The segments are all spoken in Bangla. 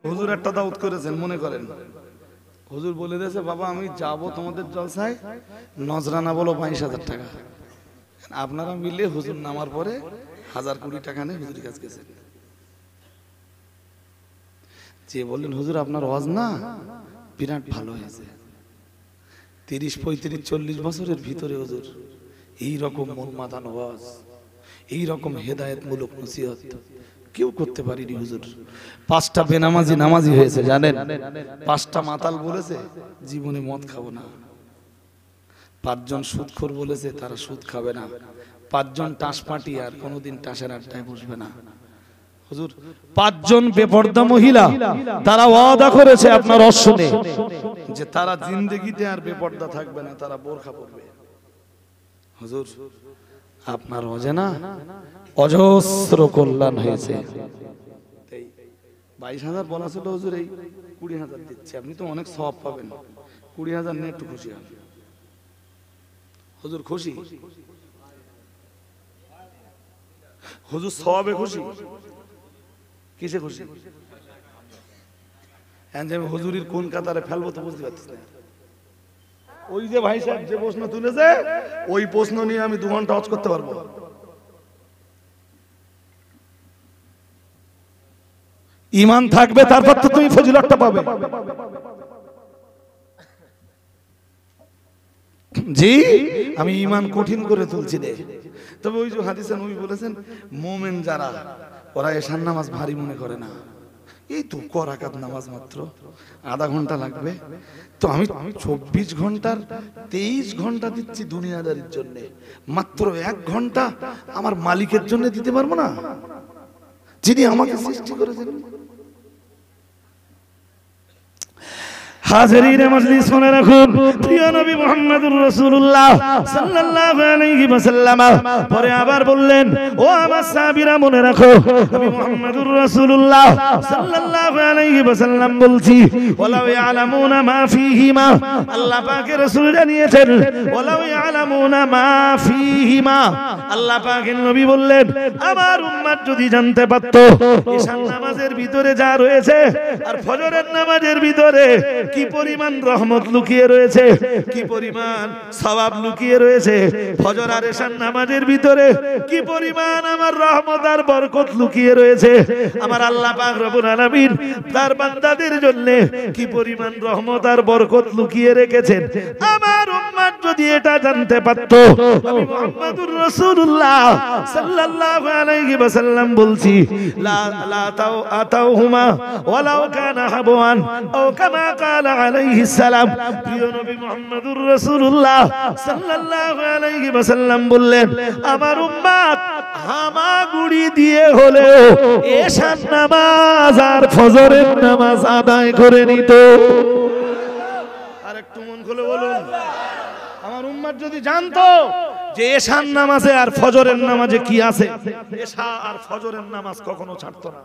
হুজুর একটা দাওয়াত করেছেন মনে করেন, হুজুর বলে দিয়েছে বাবা আমি যাব তোমাদের জলসায়, নজরানা বলো 22,000 টাকা। আপনারা মিলে হুজুর নামার পরে 1,020 টাকা নিয়ে হুজুরের কাছে গেছেন, যে বললেন হুজুর আপনার ওয়াজ না বিরাট ভালো হয়েছে, 30, 35, 40 বছরের ভিতরে হুজুর এইরকম মন মাতানো ওয়াজ, এইরকম হেদায়েতমূলক নসিহত কেউ করতে পারিনি হুজুর। 5টা বেনামাজি নামাজি হয়েছে জানেন, 5টা মাতাল বলেছে জীবনে মদ খাবো না, 5 জন সুদখোর বলেছে তারা সুদ খাবে না, 5 জন টাস পাটি আর কোনোদিন টাসের আড্ডায় বসবে না হুজুর। 5 জন বেপরদা মহিলা তারা ওয়াদা করেছে আপনার অশ্বনে যে তারা জিন্দেগিতে আর বেপরদা থাকবে না, তারা বোরখা পরবে হুজুর। আপনার অজানা অজস্র কল্যাণ হয়েছে। 22,000 বলা ছিল হুজুর, এই 20,000 দিচ্ছে, আপনি তো অনেক সওয়াব পাবেন, 20,000 নিয়ে একটু খুশি হন হুজুর। খুশি হুজুর, সওয়াবে খুশি, কিসে খুশি? আমি হুজুরির কোন কাতারে ফেলবো তো বুঝতে পারছি না। ওই যে ভাই সাহেব যে প্রশ্ন তুলেছে ওই প্রশ্ন নিয়ে আমি 2 ঘন্টা ওয়াজ করতে পারবো। ঈমান থাকবে তারপর তো তুমি ফজিলতটা পাবে। জি আমি ঈমান কঠিন করে তুলছি রে। তবে ওই যে হাদিসে নবী বলেছেন মুমিন যারা ওরা এশার নামাজ ভারী মনে করে না, এই তো ক রাকাত নামাজ মাত্র আধা ঘন্টা লাগবে, তো আমি 24 ঘন্টার 23 ঘন্টা দিচ্ছি দুনিয়াদারির জন্য, মাত্র 1 ঘন্টা আমার মালিকের জন্য দিতে পারবো না যিনি আমাকে সৃষ্টি করেছেন। হাজিরিন মজলিস শুনে রাখুন, প্রিয় নবী মুহাম্মদুর রাসূলুল্লাহ সাল্লাল্লাহু আলাইহি ওয়াসাল্লাম পরে আবার বললেন, ও আমার সাহাবীরা মনে রাখো আমি মুহাম্মদুর রাসূলুল্লাহ সাল্লাল্লাহু আলাইহি ওয়াসাল্লাম বলছি, ওয়ালাউ ইয়ালামুনা মা ফীহিমা, আল্লাহ পাকের রাসূল জানিয়েছেন ওয়ালাউ ইয়ালামুনা মা ফীহিমা, আল্লাহ পাকের নবী বললেন আমার উম্মত যদি জানতে পারতো ঈশার নামাজের ভিতরে যা রয়েছে আর ফজরের নামাজের ভিতরে কি পরিমাণ রহমত লুকিয়ে রয়েছে, কি পরিমাণ সওয়াব লুকিয়ে রয়েছে, ফজর আর এশার নামাজের ভিতরে কি পরিমাণ আমার রহমত আর বরকত লুকিয়ে রয়েছে, আমার আল্লাহ পাক রব্বুল আলামিন তার বান্দাদের জন্য কি পরিমাণ রহমত আর বরকত লুকিয়ে রেখেছেন, আমার উম্মত যদি এটা জানতে পারতো, আমি মুহাম্মদুর রাসূলুল্লাহ সাল্লাল্লাহু আলাইহি ওয়াসাল্লাম বলছি লা লা আতাউহুমা ওয়ালাউ কানা হাবওয়ান ও কামা ক্বালা আলাইহিস সালাম। প্রিয় নবী মুহাম্মদুর রাসূলুল্লাহ সাল্লাল্লাহু আলাইহি ওয়াসাল্লাম বললেন আমার উম্মত হামাগুড়ি দিয়ে হলেও এশার নামাজ আর ফজরের নামাজ আদায় করে নিত। আরেকটু মন খুলে বলুন, আমার উম্মত যদি জানতো যে এশার নামাজে আর ফজরের নামাজে কি আছে, এশা আর ফজরের নামাজ কখনো ছাড়তো না,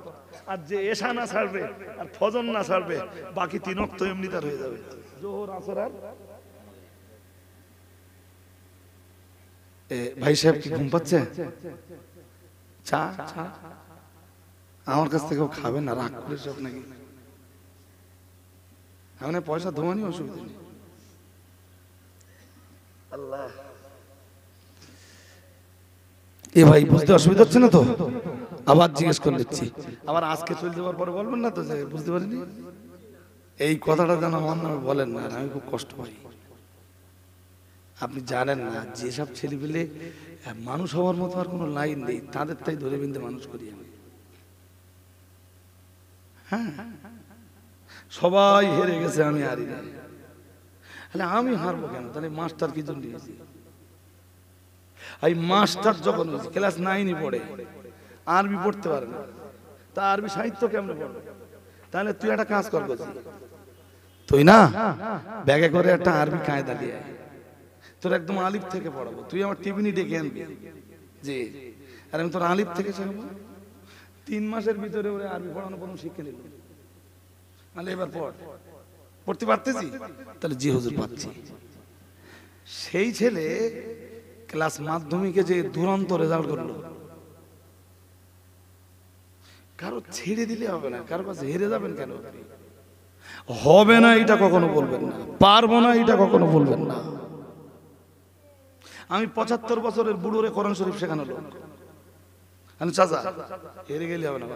আর যে এশা না ছাড়বে আর ফজর না ছাড়বে বাকি 3 ওয়াক্ত এমনি তার হয়ে যাবে, যোহর আসর আর। ভাই সাহেব কি ঘুম পাচ্ছে? চা চা আমার কাছ থেকে খাবে না, রাগ করে সব নাকি? আমি পয়সা ধোয়ানি, অসুবিধা নেই। আল্লাহ এ ভাই বুঝতে অসুবিধা হচ্ছে না তো? আবার জিজ্ঞেস করে নিচ্ছি, আবার আজকে চলে যাওয়ার পরে বলবেন না তো যে বুঝতে পারিনি? এই কথাটা যেন আমার নামে বলেন না, আমি খুব কষ্ট পাই। আপনি জানেন না যেসব ছেলেপিলে মানুষ হওয়ার মতো আর কোনো লাইন নেই, তাদের তাই ধরে বিন্দে মানুষ করি আমি। হ্যাঁ সবাই হেরে গেছে, আমি হারি না, তাহলে আমি হারবো কেন? তাহলে মাস্টার কি জন্য দিয়েছি? এই মাস্টার যখন ক্লাস 9 পড়ে আরবি পড়তে পারে না, তা আরবি সাহিত্য কেমনে পড়বে? তাহলে তুই একটা কাজ কর, তুই না ব্যাগে করে একটা আরবি কায়দা দিয়ে তোর একদম আলিফ থেকে পড়াবো, তুই আমার টিফিনি ডেকে আনবি যে আর আমি তোর আলিফ থেকে শেখাবো। 3 মাসের ভিতরে ওরে আরবি পড়ানো কোনো শিখে নিল, তাহলে এবার পড়তে পারতেছি? তাহলে জি হুজুর পাচ্ছি। সেই ছেলে ক্লাস মাধ্যমিকে যে দুরন্ত রেজাল্ট করলো, কারো ছেড়ে দিলে হবে না, কারো কাছে হেরে যাবেন কেন? হবে না এটা কখনো বলবেন না, পারবো না এটা কখনো বলবেন না। আমি 75 বছরের বুড়োরে কোরআন শরীফ শেখানো লোক, চাচা হেরে গেলে হবে না,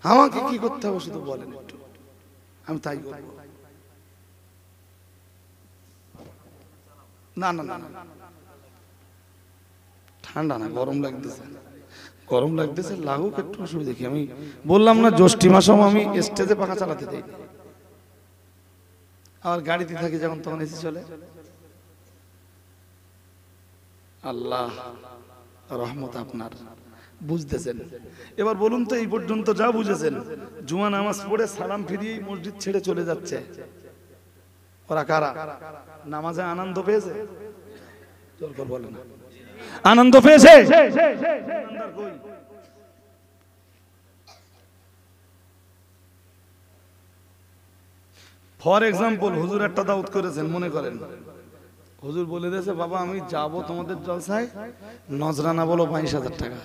আমাকে কি করতে হবে শুধু বলেন একটু, আমি তাই করবো। না না না, ঠান্ডা না, গরম লাগতেছে, গরম লাগতেছে, লাগুক একটু, অসুবিধা কি? আমি বললাম না জ্যৈষ্ঠী মাসেও আমি স্টেজে পাখা চালাতে দেই, আর গাড়িতে থাকি যখন তখন এসি চলে। আল্লাহ রহমত আপনার, বুঝতেছেন। এবার বলুন তো, এই পর্যন্ত যা বুঝেছেন, জুমা নামাজ পড়ে সালাম ফিরিয়ে মসজিদ ছেড়ে চলে যাচ্ছে, ওরা কারা? নামাজে আনন্দ পেয়েছে? জোর করে বলে না, আনন্দ পেয়েছে? ফর এক্সাম্পল, হুজুর একটা দাওয়াত করেছেন, মনে করেন হুজুর বলে দিয়েছে, বাবা আমি যাব তোমাদের জলসায়, নজরানা বলো 22,000 টাকা।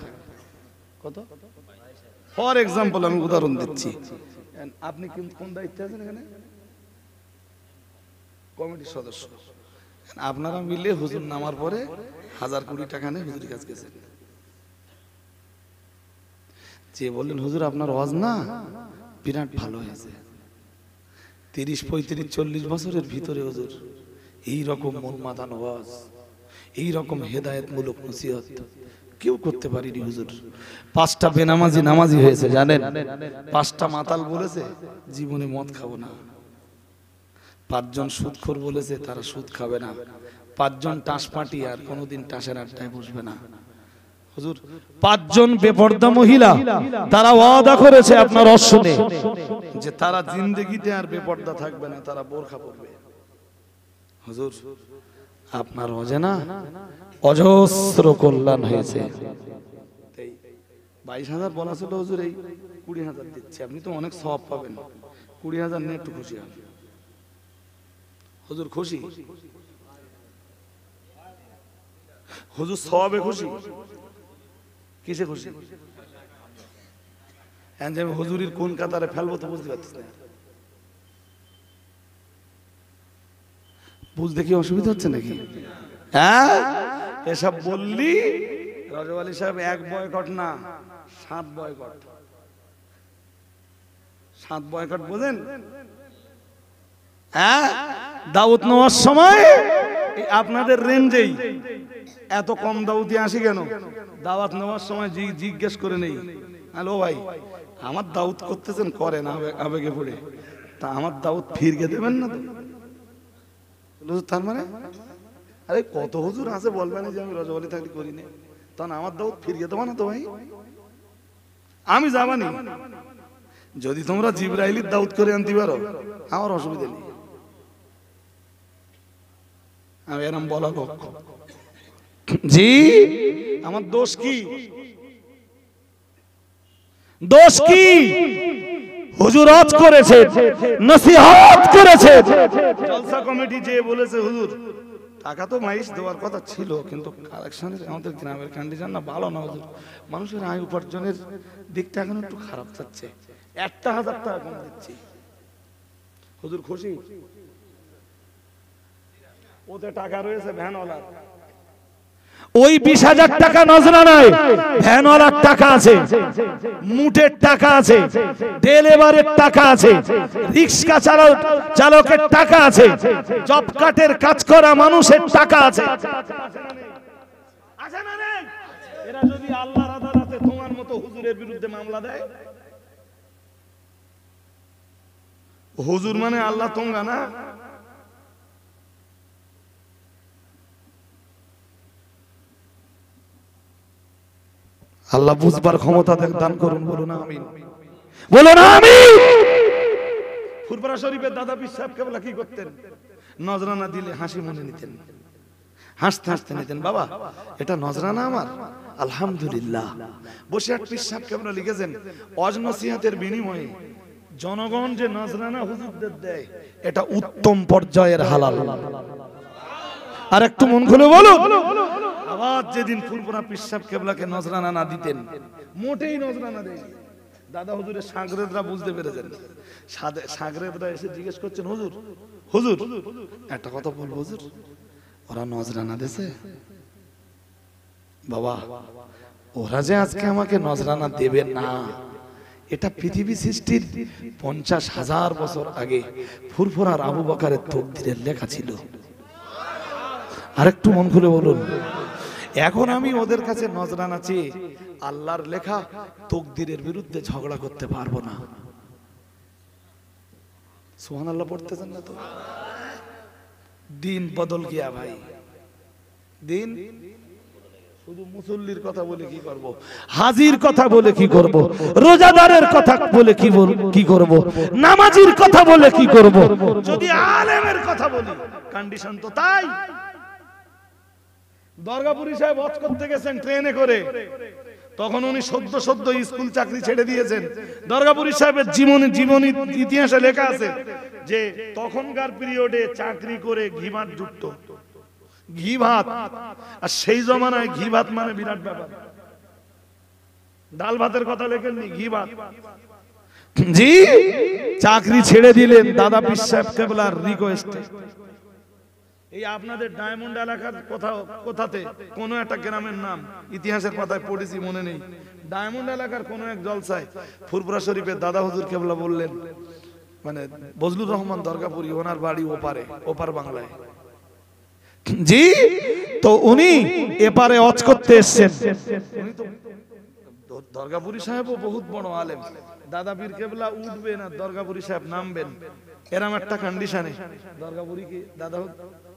কত? ফর এক্সাম্পল, আমি উদাহরণ দিচ্ছি। আপনি কোন দায়িত্বে আছেন এখানে? কমিটির সদস্য। আপনারা মিলে হুজুর নামার পরে 1000-20 টাকা নিয়ে হুজুরের কাছে গেছেন, যে বললেন হুজুর আপনার ওয়াজ না বিরাট ভালো হয়েছে, 30, 35, 40 বছরের ভিতরে হুজুর এই রকম মন মাতানো ওয়াজ, এই রকম হেদায়েতমূলক নসিহত কেউ করতে পারেনি হুজুর। 5টা বেনামাজি নামাজি হয়েছে জানেন, 5টা মাতাল বলেছে জীবনে মদ খাবো না, 5 জন সুদখোর বলেছে তারা সুদ খাবে না, 5 জন টাস পাটি আর কোনোদিন টাসের আড্ডায় বসবে না। হুজুর 5 জন বেপরদা মহিলা তারা ওয়াদা করেছে আপনার অশুনে যে তারা জিন্দেগিতে আর বেপরদা থাকবে না, তারা বোরখা পরবে। হুজুর আপনার অজানা অজস্র কল্যাণ হয়েছে। 22,000 বলা ছিল হুজুর, এই 20,000 দিচ্ছি, আপনি তো অনেক সওয়াব পাবেন, 20,000 নিয়ে একটু খুশি হন। হুজুর খুশি? হুজুর সওয়াবে খুশি? কিসে খুশি? আমি হুজুরির কোন কাতারে ফেলবো তো বুঝতে পারছি না, বুঝতে কি অসুবিধা হচ্ছে নাকি? হ্যাঁ, এসব বললি রজব আলী সাহেব 1 বয়কট না 7 বয়কট। 7 বয়কট বোঝেন? হ্যাঁ, দাওয়াত নেওয়ার সময় আপনাদের রেঞ্জেই এত কম দাওয়াতি আসি কেন? দাওয়াত নেওয়ার সময় জিজ্ঞেস করে নেই, হ্যালো ভাই আমার দাওয়াত করতেছেন, করেন আবেগে পড়ে, তা আমার দাওয়াত ফিরিয়ে দেবেন না তো? তার মানে আরে কত হুজুর আছে বলবেন যে আমি রজব আলী থাকলে করি না, তখন আমার দাওয়াত ফিরিয়ে দেবো না তো ভাই? আমি যাবানি, যদি তোমরা জিবরাইলের দাওয়াত করে আনতে পারো আমার অসুবিধা নেই, আমি এরম বলা কক্ষ জি, আমার দোষ কি? দোষ কি? হুজুর ওয়াজ করেছে, নসিহত করেছে, জলসা কমিটি যে বলেছে হুজুর টাকা তো মাইশ দেওয়ার কথা ছিল, কিন্তু কালেকশনের আমাদের গ্রামের কন্ডিশন না ভালো না হুজুর, মানুষের আয় উপার্জনের দিকটা এখন একটু খারাপ যাচ্ছে, 1,000 টাকা কম দিচ্ছি। হুজুর খুশি? ওতে টাকা রয়েছে ভ্যানওয়ালার, ওই 20,000 টাকা নজরানায় ভ্যানওয়ালার টাকা আছে, মুটের টাকা আছে, ডেলিভারির টাকা আছে, রিক্সা চালকের টাকা আছে, জব কার্ডের কাজ করা মানুষের টাকা আছে। আছে না নেই? এরা যদি আল্লাহর আদালতে তোমার মতো হুজুরের বিরুদ্ধে মামলা দেয়, হুজুর মানে আল্লাহ তোঙ্গা না? আল্লাহ বুঝবার ক্ষমতা দান করুন, বলুন আমিন, বলুন আমিন। ফুরফুরা শরীফের দাদা পীর সাহেব কেবলা কি করতেন? নজরানা দিলে হাসি মনে নিতেন, হাসতে হাসতে নিতেন, বাবা এটা নজরানা আমার, আলহামদুলিল্লাহ। বসে এক পীর সাহেব কেবলা লিখেছেন, ওয়াজ নসিহতের বিনিময়ে জনগণ যে নজরানা হুজুরদের দেয় এটা উত্তম পর্যায়ের হালাল। আর একটু মন খুলে বলো, আবার যেদিন ফুরফুরা পীর সাহেব কেবলাকে নজরানা না দিতেন, মোটেই নজরানা দেয় দাদা হুজুরের সাগরেদরা বুঝতে পেরেছেন। সাগরেদরা এসে জিজ্ঞেস করছেন, হুজুর হুজুর একটা কথা বলবো হুজুর, ওরা নজরানা দেছে বাবা, ওরা যে আজকে আমাকে নজরানা দেবে না, এটা পৃথিবী সৃষ্টির 50,000 বছর আগে ফুরফুরার আবু বকরের তকদিরের লেখা ছিল। আরেকটু মন খুলে বলুন, এখন আমি ওদের কাছে নজরানা চেয়ে আল্লাহর লেখা তকদিরের বিরুদ্ধে ঝগড়া করতে পারবো না। সুবহানাল্লাহ পড়তেছেন না তো? দিন বদল গিয়া ভাই, দিন। শুধু মুসল্লির কথা বলে কি করব, হাজির কথা বলে কি করব, রোজাদারের কথা বলে কি করব, নামাজির কথা বলে কি করব, যদি আলেমের কথা বলি কন্ডিশন তো তাই। দরগাপুরি সাহেব হজ করতে গেছেন ট্রেনে করে, তখন উনি সদ্য স্কুল চাকরি ছেড়ে দিয়েছেন। দরগাপুরি সাহেবের জীবনী ইতিহাসে লেখা আছে যে তখনকার পিরিয়ডে চাকরি করে ঘি ভাত জুটত, ঘি ভাত। আর সেই জমানায় ঘি ভাত মানে বিরাট ব্যাপার, ডাল ভাতের কথা লেখেননি, ঘি ভাত। জি, চাকরি ছেড়ে দিলেন দাদা পীর সাহেব কেবলার রিকোয়েস্টে। এই আপনাদের ডায়মন্ড এলাকার কোথাতে কোন একটা গ্রামের নাম ইতিহাসের পাতায় পড়েছি, মনে নেই। ডায়মন্ড এলাকার কোন এক জলসায় ফুরফুরা শরীফের দাদা হুজুর কেবলা বললেন, মানে বজলুর রহমান দরগাপুরি, ওনার বাড়ি ওপার বাংলায়। জি, তো উনি এপারে হজ করতে এসেছেন। উনি তো দরগাপুরি সাহেবও বহুত বড় আলেম, দাদা পীর কেবলা উঠবেন আর দরগাপুরি সাহেব নামবেন, এরকম একটা কন্ডিশনে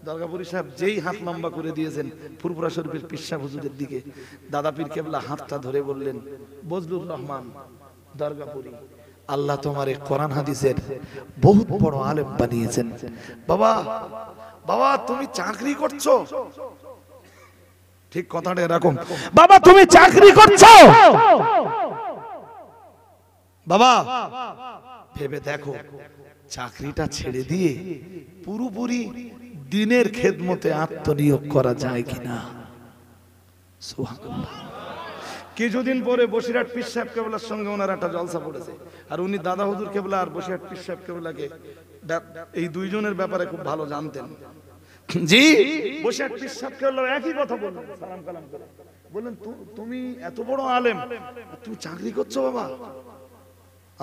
দরগাপুরি সাহেব যেই হাত লম্বা করে দিয়েছেন ফুরফুরা শরীফের পীর সাহেব হুজুরের দিকে, দাদা পীর কেবলা হাতটা ধরে বললেন, বজলুর রহমান দরগাপুরি, আল্লাহ তোমার এই কোরআন হাদিসের বহুত বড় আলেম বানিয়েছেন। বাবা বাবা তুমি চাকরি করছো, ঠিক কথাটা এরকম, বাবা তুমি চাকরি করছো, বাবা ভেবে দেখো চাকরিটা ছেড়ে দিয়ে পুরোপুরি দিনের খেদমতে আত্মনিয়োগ করা যায় কিনা। সুবহানাল্লাহ। কিছুদিন পরে বসিরহাট পীর সাহেব কেবলার সঙ্গে ওনার একটা জলসা পড়েছে, আর উনি দাদা হুজুর কেবলা আর বসিরহাট পীর সাহেব কেবলাকে এই দুইজনের ব্যাপারে খুব ভালো জানতেন। জি, বসিরহাট পীর সাহেব কেবলা একই কথা বললেন, সালাম কালাম করে বললেন, তুমি এত বড় আলেম, তুমি চাকরি করছো বাবা।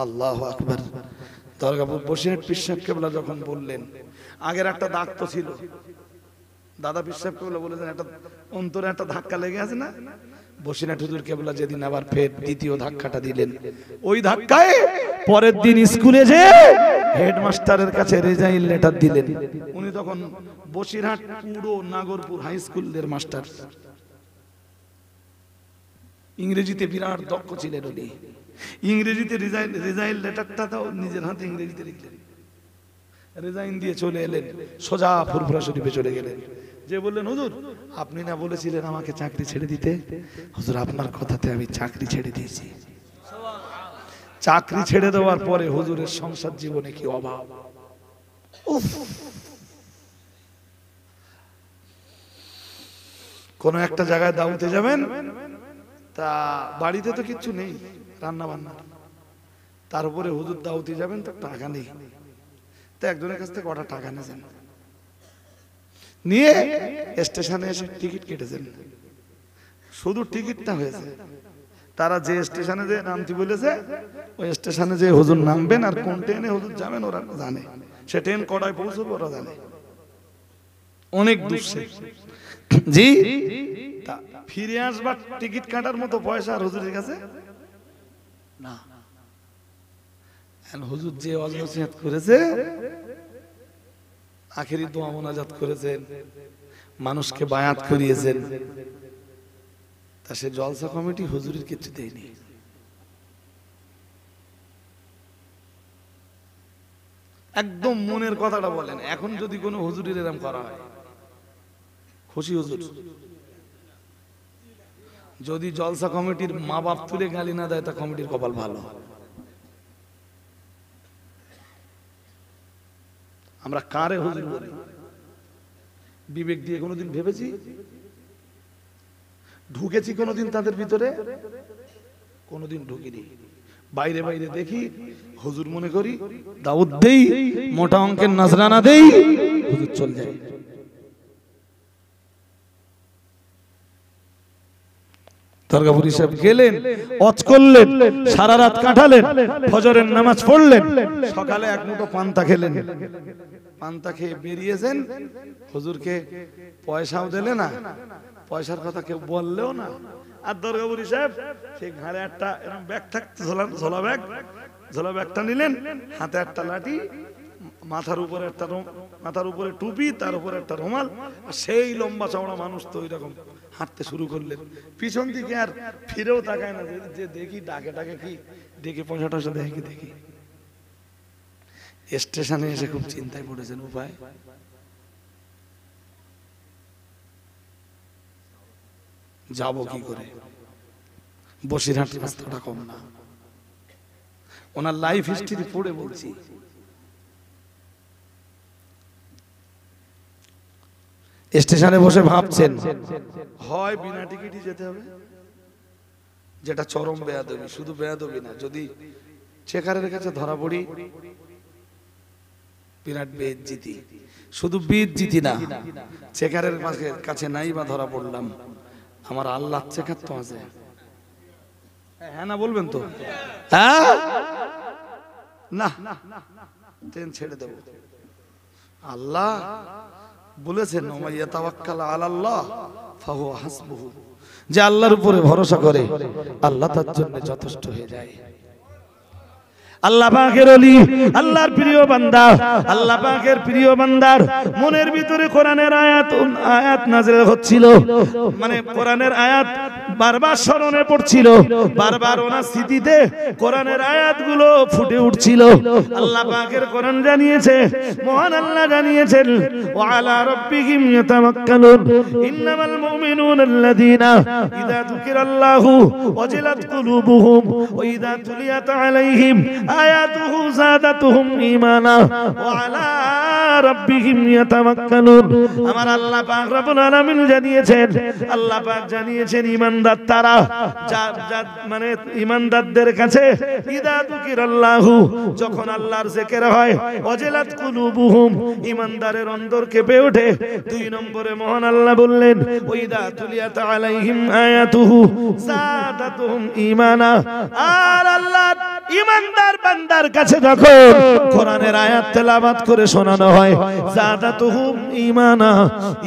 আল্লাহু আকবার। দরগাপুর বসিরহাট পীর সাহেব কেবলা যখন বললেন, আগের একটা দাগ তো ছিল, দাদা পীর সাহেব কেবলা বলেছেন একটা অন্তরে একটা ধাক্কা লেগে আছে না। বসিরহাট হুজুর কেবলা যেদিন আবার ফের দ্বিতীয় ধাক্কাটা দিলেন, ওই ধাক্কায় পরের দিন স্কুলে যে হেডমাস্টারের কাছে রেজাইন লেটার দিলেন। উনি তখন বসিরহাট পুরো নাগরপুর হাই স্কুলের মাস্টার, ইংরেজিতে বিরাট দক্ষ ছিলেন উনি। ইংরেজিতে রেজাইন লেটারটা তো নিজের হাতে ইংরেজিতে লিখলেন, রেজাইন দিয়ে চলে এলেন, সোজা ফুরফুরা শরীফে চলে গেলেন। যে বললেন, হুজুর আপনি না বলেছিলেন আমাকে চাকরি ছেড়ে দিতে, হুজুর আপনার কথাতে আমি চাকরি ছেড়ে দিয়েছি। চাকরি ছেড়ে দেওয়ার পরে হুজুরের সংসার জীবনে কি অভাব। কোন একটা জায়গায় দাওয়াতে যাবেন, তা বাড়িতে তো কিচ্ছু নেই, রান্না বান্না, তার উপরে হুজুর দাওয়াতে যাবেন তো টাকা নেই, তো একজনের কাছ থেকে কটা টাকা নিয়েছেন, নিয়ে স্টেশনে এসে টিকিট কেটেছেন। শুধু টিকিটটা হয়েছে, তারা যে স্টেশনে যে নামতে বলেছে ওই স্টেশনে যে হুজুর নামবেন আর কোন ট্রেনে হুজুর যাবেন ওরা জানে, সে ট্রেন কটায় পৌঁছবে ওরা জানে, অনেক দূর সে। জি, ফিরে আসবার টিকিট কাটার মতো পয়সা আর হুজুরের কাছে না। হুজুর যে ওয়াজ নসিহত করেছে, আখেরি দোয়া মোনাজাত করেছেন, মানুষকে বায়াত করিয়েছেন, তা সে জলসা কমিটি হুজুরের কিছু দেয়নি। একদম মনের কথাটা বলেন, এখন যদি কোনো হুজুরের এরকম করা হয়, খুশি হুজুর? যদি জলসা কমিটির মা বাপ তুলে গালি না দেয় তা কমিটির কপাল ভালো। আমরা কারে হুজুর বলি? বিবেক দিয়ে কোনোদিন ভেবেছি? ঢুকেছি কোনোদিন তাদের ভিতরে? কোনোদিন ঢুকিনি। বাইরে বাইরে দেখি, হুজুর মনে করি, দাউদ দেই, মোটা অঙ্কের নাজরানা দেই, হুজুর চলে যায়। দরগাপুরি সাহেব গেলেন, ওয়াজ করলেন, সারা রাত কাটালেন, ফজরের নামাজ পড়লেন, সকালে এক মুঠো পান্তা খেলেন, পান্তা খেয়ে বেরিয়েছেন, হুজুরকে পয়সাও দিলে না, পয়সার কথা কেউ বললেও না। আর দরগাপুরি সাহেব সেই ঘাড়ে একটা এরকম ব্যাগ থাকতো, ঝোলা ব্যাগটা নিলেন, হাতে একটা লাঠি, মাথার উপরে টুপি, তার উপরে একটা রুমাল, আর সেই লম্বা চওড়া মানুষ তো ওই রকম হাঁটতে শুরু করলেন। পিছন দিকে আর ফিরেও তাকায় না, যে দেখি ডাকে কি, ডেকে পয়সা টয়সা দেখি। স্টেশনে এসে খুব চিন্তায় পড়েছেন, উপায় যাব কি করে। বসিরহাট রাস্তাটা কম না। ওনার লাইফ হিস্ট্রি পড়ে বলছি। স্টেশনে বসে ভাবছেন, হয় বিনা টিকিটই যেতে হবে, যেটা চরম বেয়াদবি। শুধু বেয়াদবি না, যদি চেকারের কাছে ধরা পড়ি বিরাট বেইজ্জতি। শুধু বেইজ্জতি না, চেকারের কাছে নাই বা ধরা পড়লাম, আমার আল্লাহ চেকার তো আছে। হ্যাঁ না বলবেন তো? হ্যাঁ না, ট্রেন ছেড়ে দেব। আল্লাহ বলেছেন, ওমাইয়া তাওয়াক্কাল আলাল্লাহ ফাহুয়া হাসবুহু, যে আল্লাহর উপরে ভরসা করে আল্লাহ তার জন্য যথেষ্ট হয়ে যায়। আল্লাহ পাকের ওলি, আল্লাহর প্রিয় বান্দা, আল্লাহ পাকের প্রিয় বান্দার মনের ভিতরে কোরআনের আয়াত নাযিল হচ্ছিল, মানে কোরআনের আয়াত বারবার স্মরণে পড়ছিল, বারবার ওনার স্মৃতিতে কোরআনের আয়াতগুলো ফুটে উঠছিল। আল্লাহ পাকের কোরআন জানিয়েছে, মহান আল্লাহ জানিয়েছেন, ওয়া আলা রাব্বিহিম ইয়াতাওয়াক্কালুন, ইন্নামাল মুমিনুনা আল্লাযীনা ইযা যুকিরাল্লাহু ওয়াজিলাত কুলুবুহুম ওয়া ইযা তুলিয়াত আলাইহিম আয়াতুহু যাদাতুহুম ঈমানা ওয়া আলা রাব্বিহিম ইয়াতাওয়াক্কালুন। আমার আল্লাহ পাক রব্বুল আলামিন জানিয়েছেন, আল্লাহ পাক জানিয়েছেন, ঈমানদার তারা, মানে ঈমানদারদের কাছে ইযা যুকিরাল্লাহু, যখন আল্লাহর জিকির হয়, ওয়াজিলাত কুলুবুহুম, ঈমানদারের অন্তর কেঁপে ওঠে। দুই নম্বরে মহান আল্লাহ বললেন, ওয়া ইযা তুলিয়াত আলাইহিম আয়াতুহু যাদাতুহুম ঈমানা। আর আল্লাহ ঈমানদার বান্দার কাছে যখন কোরআনের আয়াত তেলাওয়াত করে শোনানো হয়, যাদাতুহুম ঈমানা,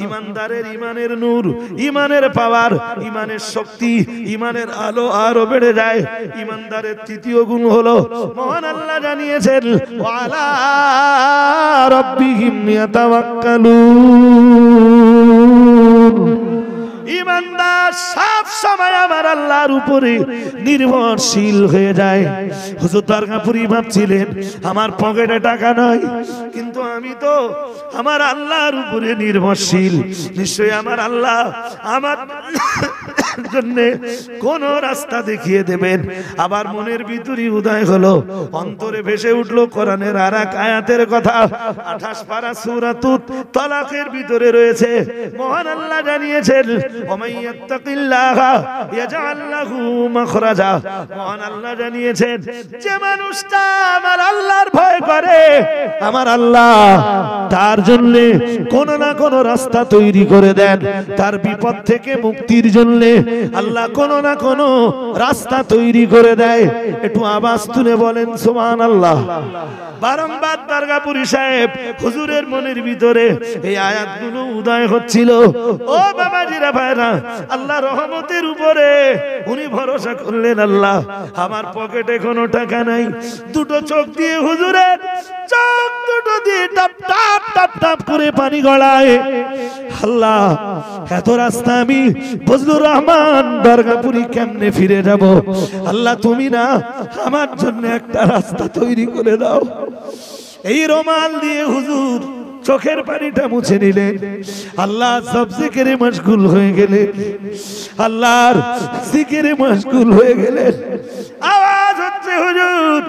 ঈমানদারের ঈমানের নূর, ঈমানের পাওয়ার, ঈমানের শক্তি, ঈমানের আলো আরো বেড়ে যায়। ঈমানদারের তৃতীয় গুণ হলো, মহান আল্লাহ জানিয়েছেন, ওয়া আলা রাব্বিহিম ইয়াতাওয়াক্কালুন। ঈমানদার সব সময় আমার আল্লাহর উপরে নির্ভরশীল হয়ে যায়। হুজুর দরগাপুরি ভাবছিলেন, আমার পকেটে টাকা নাই, কিন্তু আমি তো আমার আল্লাহর উপরে নির্ভরশীল। নিশ্চয়ই আমার আল্লাহ আমার জন্য কোন রাস্তা দেখিয়ে দেবেন। আবার মনের ভিতরে উদয় হলো, অন্তরে ভেসে উঠলো কোরআনের আরেক আয়াতের কথা। 28 পারা সূরাতুত তালাকের ভিতরে রয়েছে, মহান আল্লাহ জানিয়েছেন, ওমাইয়াত্তাকিল্লাহা ইয়াজআল লাহু মাখরাজা। মহান আল্লাহ জানিয়েছেন, যে মানুষটা আমার আল্লাহর ভয় করে, আমার আল্লাহ তার জন্য কোন না কোন রাস্তা তৈরি করে দেন। তার বিপদ থেকে মুক্তির জন্য আল্লাহ কোন না কোন রাস্তা তৈরি করে দেয়। একটু আওয়াজ তুলে বলেন সুবহানাল্লাহ। বারংবার দরগাপুরি সাহেব হুজুরের মনের ভিতরে এই আয়াতগুলো উদয় হচ্ছিল। ও বাবাজিরা ভাইরা, আল্লাহ রহমতের উপরে উনি ভরসা করলেন, আল্লাহ আমার পকেটে কোনো টাকা নাই, দুটো চোখ দিয়ে হুজুরের চোখ দুটো দিয়ে টপ টপ টপ টপ করে পানি গড়ায়। আল্লাহ এত রাস্তা আমি ফজলুর রহমান দরগাপুরি কেমনে ফিরে যাব? আল্লাহ তুমি না আমার জন্য একটা রাস্তা তৈরি করে দাও। এই রুমাল দিয়ে হুজুর চোখের পানিটা মুছে নিলেন। আল্লাহ সব জিকিরে মশগুল হয়ে গেলেন, আল্লাহর জিকিরে মশগুল হয়ে গেলেন। আওয়াজ হচ্ছে হুজুর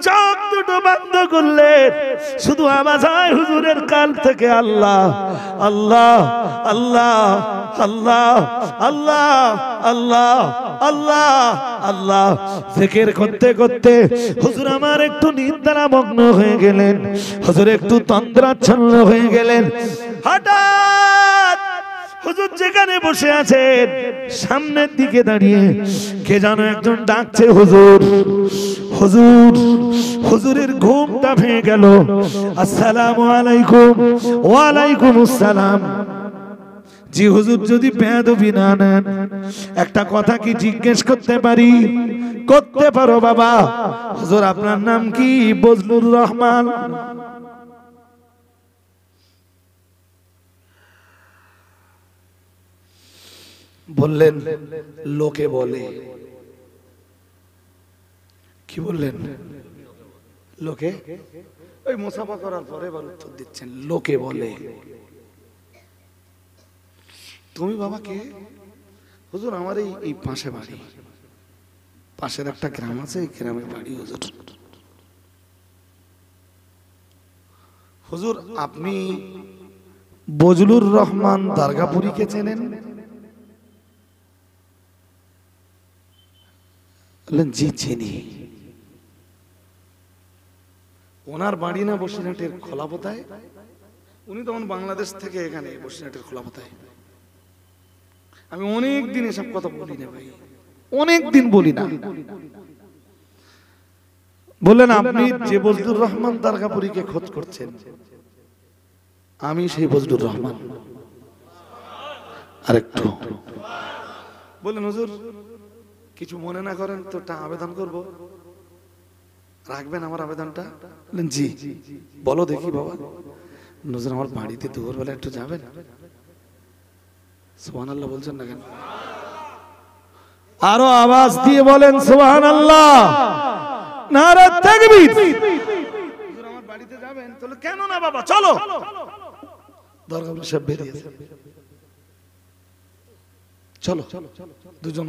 চোখ দুটো বন্ধ করলেন, শুধু আওয়াজ হয় হুজুরের কান থেকে, আল্লাহ আল্লাহ আল্লাহ আল্লাহ আল্লাহ আল্লাহ আল্লাহ আল্লাহ জিকির করতে করতে হুজুর আমার একটু নিদ্রা মগ্ন হয়ে গেলেন, হুজুর একটু তন্দ্রাচ্ছন্ন হয়ে গেলেন। হঠাৎ হুজুর যেখানে বসে আছেন সামনের দিকে দাঁড়িয়ে কে যেন একজন ডাকছে, হুজুর হুজুর। হুজুরের ঘুমটা ভেঙে গেল। আসসালামু আলাইকুম। ওয়ালাইকুম আসসালাম। জি হুজুর, যদি বেয়াদবি না নেন একটা কথা কি জিজ্ঞেস করতে পারি? করতে পারো বাবা। হুজুর আপনার নাম কি? বজলুর রহমান। বললেন লোকে বলে। কি বললেন? লোকে। ওই মুসাফা করার পরে এবার উত্তর দিচ্ছেন লোকে বলে। তুমি বাবা কে? হুজুর আমার এই পাশে বাড়ি, পাশের একটা গ্রাম আছে, এই গ্রামে বাড়ি হুজুর। হুজুর আপনি বজলুর রহমান দারগাপুরীকে চেনেন? জি চিনি। ওনার বাড়ি না বসিরহাটের খোলাপোতায়? উনি তখন বাংলাদেশ থেকে এখানে বসিরহাটের খোলাপোতায়। আমি অনেক দিন এসব কথা বলি না ভাই, অনেক দিন বলি না। বললেন আপনি যে বজলুর রহমান দারগাপুরীকে খোঁজ করছেন, আমি সেই বজলুর রহমান। আরেকটু বললেন হুজুর কিছু মনে না করেন তো একটা আবেদন করব, রাখবেন আমার আবেদনটা? জি। বলো দেখি বাবা। হুজুর আমার বাড়িতে দুপুরবেলা একটু যাবেন। সুবহানাল্লাহ বলছেন না কেন? আরো আওয়াজ দিয়ে বলেন সুবহানাল্লাহ। নারে তাকবীর। হুজুর আমার বাড়িতে যাবেন? তাহলে কেন না বাবা, চলো। দরগাপুর সব বেরিয়েছে, চলো দুজন।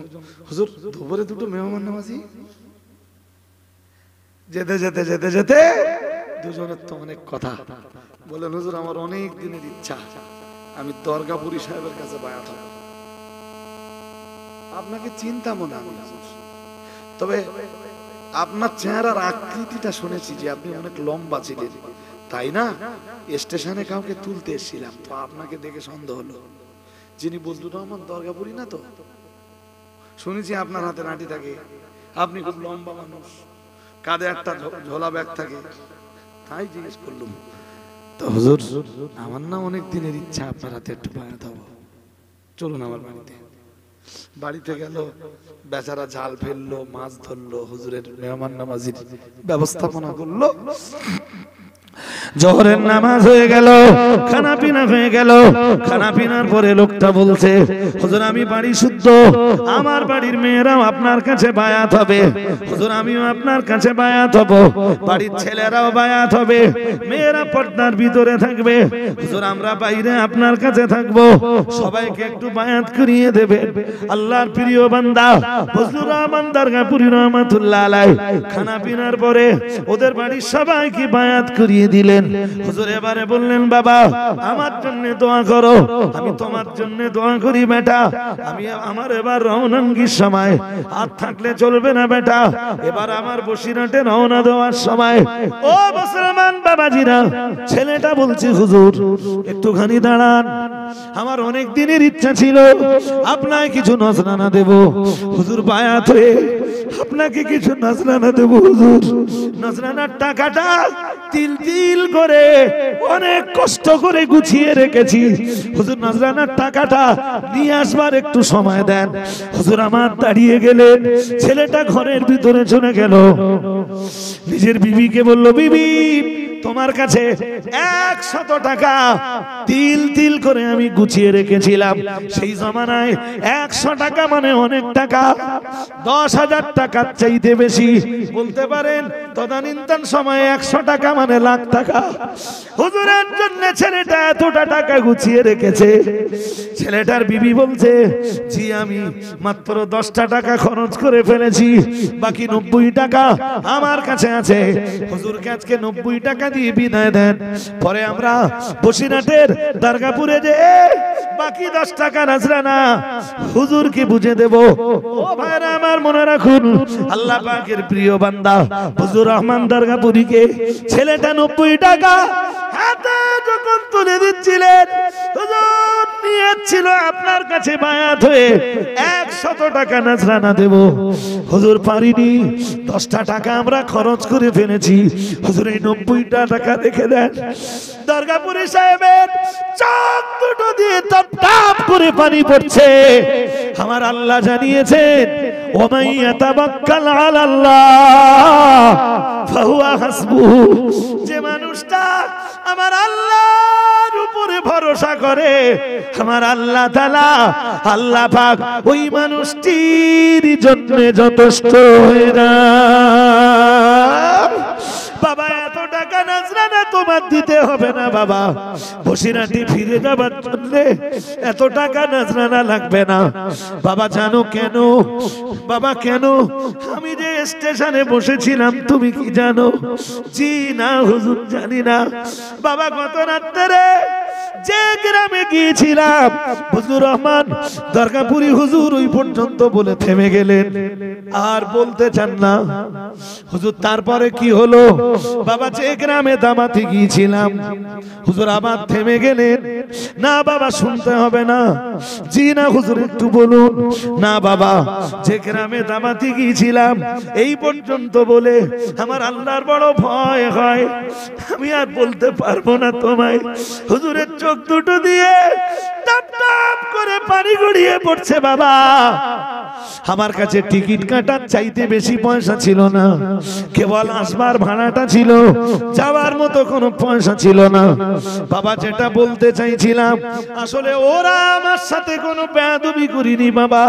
হুজুর দুপুরে দুটো মেহমান নামাজি। যেতে যেতে যেতে যেতে দুজনের তো অনেক কথা। বলেন হুজুর আমার অনেক দিনের ইচ্ছা, আমি দরগাপুরি সাহেবের কাছে বায়াত হব। আপনাকে চিন্তা মনে আমি হুজুর, তবে আপনার চেহারার আকৃতিটা শুনেছি যে আপনি অনেক লম্বা ছিলেন, তাই না? স্টেশনে কাউকে তুলতে এসেছিলাম, তো আপনাকে দেখে সন্দেহ হলো যিনি বজলুর রহমান দরগাপুরি না তো? শুনেছি আপনার হাতে লাঠি থাকে, আপনি খুব লম্বা মানুষ, কাঁধে একটা ঝোলা ব্যাগ থাকে, তাই জিজ্ঞেস করলাম। তো হুজুর আমার না অনেক দিনের ইচ্ছা আপনার হাতে একটু বায়াত হব, চলুন আমার বাড়িতে। বাড়িতে গেল, বেচারা জাল ফেললো, মাছ ধরলো, হুজুরের মেহমান নামাজির ব্যবস্থাপনা করলো। জোহরের নামাজ হয়ে গেল, খানা পিনা হয়ে গেল। খানা পিনার পরে লোকটা বলছে, হুজুর আমি বাড়ি শুদ্ধ, আমার বাড়ির মেয়েরাও আপনার কাছে বায়াত হবে। হুজুর আমিও আপনার কাছে বায়াত হব, বাড়ির ছেলেরাও বায়াত হবে, মেয়েরা পর্দার ভিতরে থাকবে। হুজুর আমরা বাইরে আপনার কাছে থাকবো, সবাইকে একটু বায়াত করিয়ে দেবে। আল্লাহর প্রিয় বান্দা বজলুর রহমান দারগাপুরী রহমাতুল্লাহ আলাইহি খানা পিনার পরে ওদের বাড়ির সবাইকে বায়াত করিয়ে দিলেন। হুজুর এবারে বললেন, বাবা আমার জন্য দোয়া করো। আমি তোমার জন্য দোয়া করি বেটা, আমি আমার এবার রওনাঙ্গির সময় আর থাকলে চলবে না বেটা, এবার আমার বসিরহাটে রওনা দেওয়ার সময়। ও মুসলমান বাবাজিরা, ছেলেটা বলছে হুজুর একটুখানি দাঁড়ান, আমার অনেক দিনের ইচ্ছা ছিল আপনাকে কিছু নজরানা দেব। হুজুর বায়াত হয়ে আপনাকে কিছু নজরানা দেব হুজুর। নজরানার টাকাটা তিল তিল করে অনেক কষ্ট করে গুছিয়ে রেখেছি হুজুর, নজরানার টাকাটা নিয়ে আসবার একটু সময় দেন। হুজুর আমার দাঁড়িয়ে গেলেন, ছেলেটা ঘরের ভিতরে চলে গেল, নিজের বিবিকে বলল, বিবি তোমার কাছে 100 টাকা তিল তিল করে আমি গুছিয়ে রেখেছিলাম। সেই জমানায় 100 টাকা মানে অনেক টাকা, 10,000 টাকার চাইতে বেশি, বলতে পারেন তদানীন্তন সময়ে 100 টাকা মানে লাখ টাকা। হুজুরের জন্য ছেলেটা এতটা টাকা গুছিয়ে রেখেছে। ছেলেটার বিবি বলছে, জি আমি মাত্র 10টা টাকা খরচ করে ফেলেছি, বাকি 90 টাকা আমার কাছে আছে। হুজুরকে আজকে 90 টাকা দিয়ে বিদায় দেন, পরে আমরা বসিরহাটের দরগাপুরে যে বাকি 10 টাকা নাজরানা হুজুরকে বুঝে দেব। ও ভাইরা আমার মনে রাখুন, আল্লাহ পাকের প্রিয় বান্দা হুজুর রহমান দরগাপুরীকে ছেলেটা 90 টাকা হাতে যখন তুলে দিচ্ছিলেন, হুজুর নিয়েছিল আপনার কাছে বায়াত হয়ে 100 টাকা নাজরানা দেব। হুজুর পারিনি, 10টা টাকা আমরা খরচ করে ফেলেছি। হুজুর এই 90টা টাকা রেখে দেন। দরগাপুরী সাহেবের চোখ দুটো দিয়ে টপ টপ করে পানি পড়ছে। আমার আল্লাহ জানিয়েছেন, ওমাই ইয়াতাবাক্কাল আলাল্লাহ ফাহুয়া হাসবুহু। যে মানুষটা আমার আল্লাহর উপরে ভরসা করে, আমার আল্লাহ তাআলা আল্লাহ পাক ওই মানুষটির জন্য যথেষ্ট হয়ে যায়। বাবা এত টাকা নাজরানা তোমার দিতে হবে না বাবা, বসিরহাটে ফিরে যাবার জন্য এত টাকা নাজরানা লাগবে না। বাবা জানো কেন? বাবা কেন? আমি যে স্টেশনে বসেছিলাম তুমি কি জানো? জি না হুজুর জানি না। বাবা গত রাত্রে যে গ্রামে গিয়েছিলাম, হুজুর রহমান দরগাপুরী হুজুর ওই পর্যন্ত বলে থেমে গেলেন, আর বলতে চান না। হুজুর তারপরে কি হলো? বাবা যে গ্রামে দামাতে গিয়েছিলাম, হুজুর আবার থেমে গেলেন। না বাবা শুনতে হবে না। জি না হুজুর একটু বলুন। না বাবা যে গ্রামে দামাতে গিয়েছিলাম এই পর্যন্ত বলে আমার আল্লাহর বড় ভয় হয়, আমি আর বলতে পারবো না তোমায়। হুজুরের চোখ দুটো দিয়ে টপ টপ করে পানি গড়িয়ে পড়ছে। বাবা আমার কাছে টিকিট কাটার চাইতে বেশি পয়সা ছিল না, কেবল আসবার ভাড়াটা ছিল, যাওয়ার মতো কোনো পয়সা ছিল না। বাবা যেটা বলতে চাইছিলাম, আসলে ওরা আমার সাথে কোনো বেয়াদবি করিনি বাবা,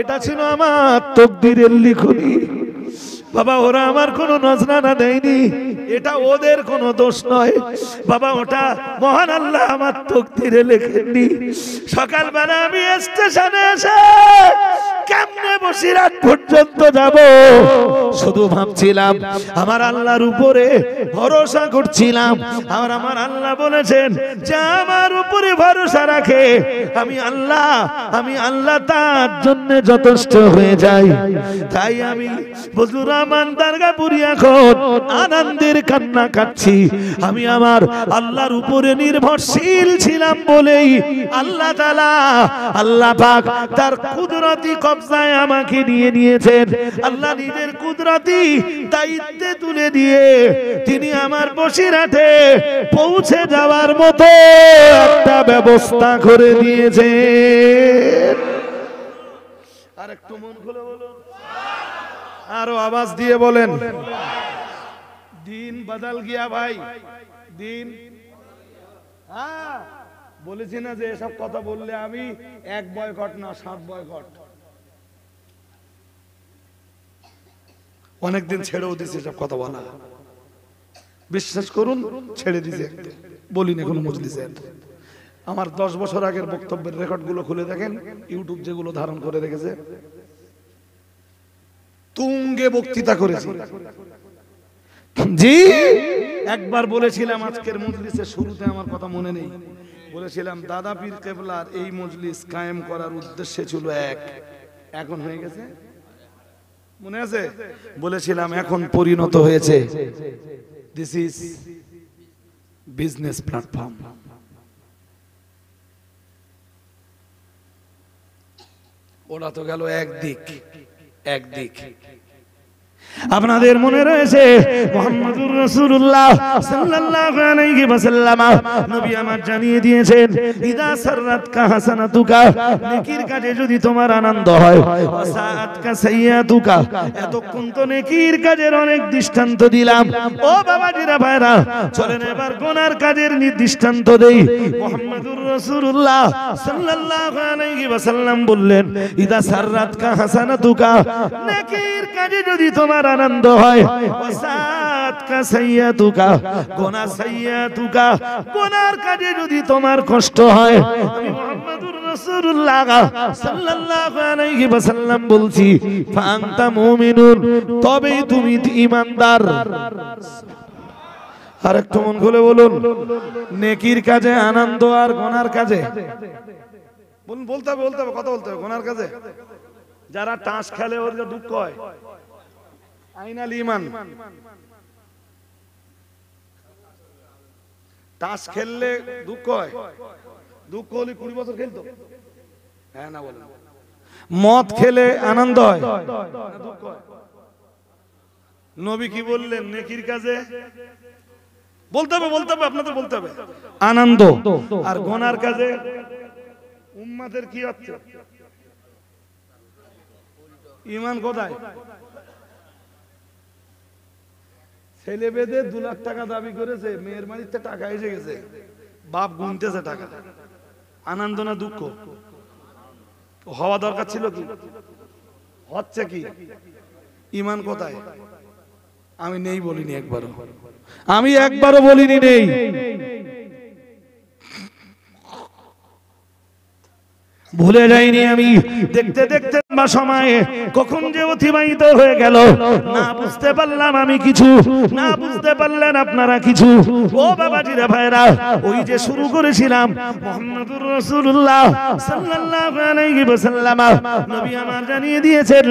এটা ছিল আমার তকদিরের লিখনি। বাবা ওরা আমার কোনো নজরানা দেয়নি, এটা ওদের কোনো দোষ নয় বাবা, ওটা মহান আল্লাহ আমার তকদিরে লেখেননি। সকালবেলা আমি স্টেশনে এসে কেমনে বসিরহাট পর্যন্ত যাব শুধু ভাবছিলাম, আমার আল্লাহর উপরে ভরসা করছিলাম। আর আমার আল্লাহ বলেছেন যে আমার উপরে ভরসা রাখে আমি আল্লাহ তার জন্য যথেষ্ট হয়ে যাই। তাই আমি হুজুর রহমান দরগাপুরী এখন আনন্দের কান্না কাটছি। আমি আমার আল্লাহর উপরে নির্ভরশীল ছিলাম বলেই আল্লাহ তাআলা আল্লাহ পাক তার কুদরতি কবজায় আমাকে নিয়ে নিয়েছেন। আল্লাহ নিজের কুদরতি দায়িত্বে তুলে দিয়ে তিনি আমার বসিরহাটে পৌঁছে যাওয়ার মতো একটা ব্যবস্থা করে দিয়েছেন। আর একটু মন খুলে বলুন, আরো আওয়াজ দিয়ে বলেন, দিন বদল গিয়া ভাই, দিন। হ্যাঁ বলেছি না যে এসব কথা বললে আমি এক বয়কট না 7 বয়কট। অনেকদিন ছেড়েও দিয়েছি সব কথা বলা, বিশ্বাস করুন ছেড়ে দিয়েছি, বলি না কোনো মজলিসে। আমার 10 বছর আগের বক্তব্যের রেকর্ড গুলো খুলে দেখেন, ইউটিউব যেগুলো ধারণ করে রেখেছে, তুঙ্গে বক্তৃতা করেছি। জি একবার বলেছিলাম আজকের মজলিসের শুরুতে, আমার কথা মনে নেই, বলেছিলাম দাদা পীর কেবলার এই মজলিস কায়েম করার উদ্দেশ্য ছিল এক, এখন হয়ে গেছে, মনে আছে? বলেছিলাম এখন পরিণত হয়েছে দিস ইজ বিজনেস প্ল্যাটফর্ম। ওটা তো গেল একদিক। আপনাদের মনে রয়েছে মুহাম্মদুর রাসূলুল্লাহ সাল্লাল্লাহু আলাইহি ওয়াসাল্লাম নবী আমার জানিয়ে দিয়েছেন, ইদা সাররাতকা হাসানাতুকা, নেকির কাজে যদি তোমার আনন্দ হয়, ওয়াসাআতকা সাইয়্যাতুকা, এতক্ষণ তো নেকির কাজের অনেক দৃষ্টান্ত দিলাম, ও বাবাজিরা ভাইরা চলেন এবার গুনার কাজের দৃষ্টান্ত দেই। মুহাম্মদুর রাসূলুল্লাহ সাল্লাল্লাহু আলাইহি ওয়াসাল্লাম বললেন, ইদা সাররাতকা হাসানাতুকা, নেকির কাজে যদি তোমার আনন্দ হয়। ওয়াসাতকা সাইয়াতুকা, গুনাহ সাইয়াতুকা, গুনার কাজে যদি তোমার কষ্ট হয়, আমি মুহাম্মাদুর রাসূলুল্লাহ সাল্লাল্লাহু আলাইহি ওয়াসাল্লাম বলছি, ফাআনতা মুমিনুন, তবেই তুমি ঈমানদার। আর একটু মন খুলে বলুন, নেকির কাজে আনন্দ আর গুনার কাজে বলুন, বলতে হবে কথা বলতে হবে। গুনার কাজে যারা টাস খেলে ওদের দুঃখ হয়, আইনাল ঈমান। টাস খেললে দুঃখ হয়, দুঃখ হলে 20 বছর খেলতো, হ্যাঁ না বলেন। মদ খেলে আনন্দ হয়, দুঃখ হয়। নবী কি বললেন? নেকির কাজে বলতে হবে, আপনাদের বলতে হবে আনন্দ, আর গুনার কাজে উম্মতের কি হচ্ছে? ঈমান কোথায়? ছেলে বেদে 2 লাখ টাকা দাবি করেছে, মেয়ের বাড়িতে টাকা এসে গেছে, বাপ গুনতেছে টাকা। আনন্দ না দুঃখ? হওয়া দরকার ছিল কি? হচ্ছে কি? ঈমান কোথায়? আমি নেই বলিনি একবারও, আমি একবারও বলিনি নেই। ভুলে যাইনি আমি। দেখতে দেখতে সময় কখন যে অতিবাহিত হয়ে গেল না বুঝতে পারলাম আমি কিছু, না বুঝতে পারলেন আপনারা কিছু। ও বাবাজিরা ভাইরা, ওই যে শুরু করেছিলাম মুহাম্মাদুর রাসূলুল্লাহ সাল্লাল্লাহু আলাইহি ওয়াসাল্লাম, নবী আমার জানিয়ে দিয়েছেন,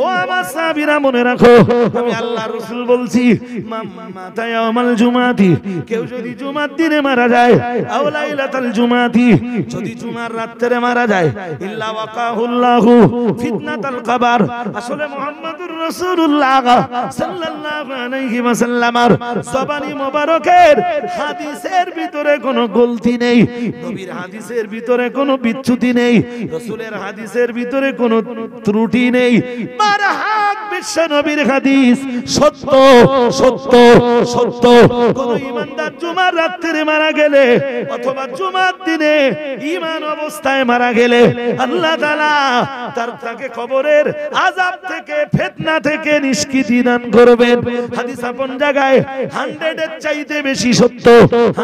ও আমার সাহাবীরা মনে রাখো, আমি আল্লাহর রাসূল বলছি, মাতা ইয়াউমাল জুমাতি, কেউ যদি জুমার দিনে মারা যায়, আও লাইলাতাল জুমাতি, যদি জুমার রাতে মারা যায়, ইল্লা ওয়াকাহুল্লাহু ফিতনাতাল কবর। আসলে মুহাম্মাদুর রাসূলুল্লাহ সাল্লাল্লাহু আলাইহি ওয়াসাল্লামের জবানি মোবারকের হাদিসের ভিতরে কোনো গলতি নেই, নবীর হাদিসের ভিতরে কোনো বিচ্যুতি নেই, রাসূলের হাদিসের ভিতরে কোনো ত্রুটি নেই। বারহাক বিশ্ব নবীর হাদিস সত্য সত্য সত্য। কোন ঈমানদার জুমার রাতে মারা গেলে অথবা জুমার দিনে ঈমান অবস্থায় মারা গেলে আল্লাহ তাআলা তাকে কবরের আযাব থেকে, ফিতনা থেকে নিষ্কৃতি দান করবেন। হাদিস আপন জায়গায় 100 এর চাইতে বেশি সত্য,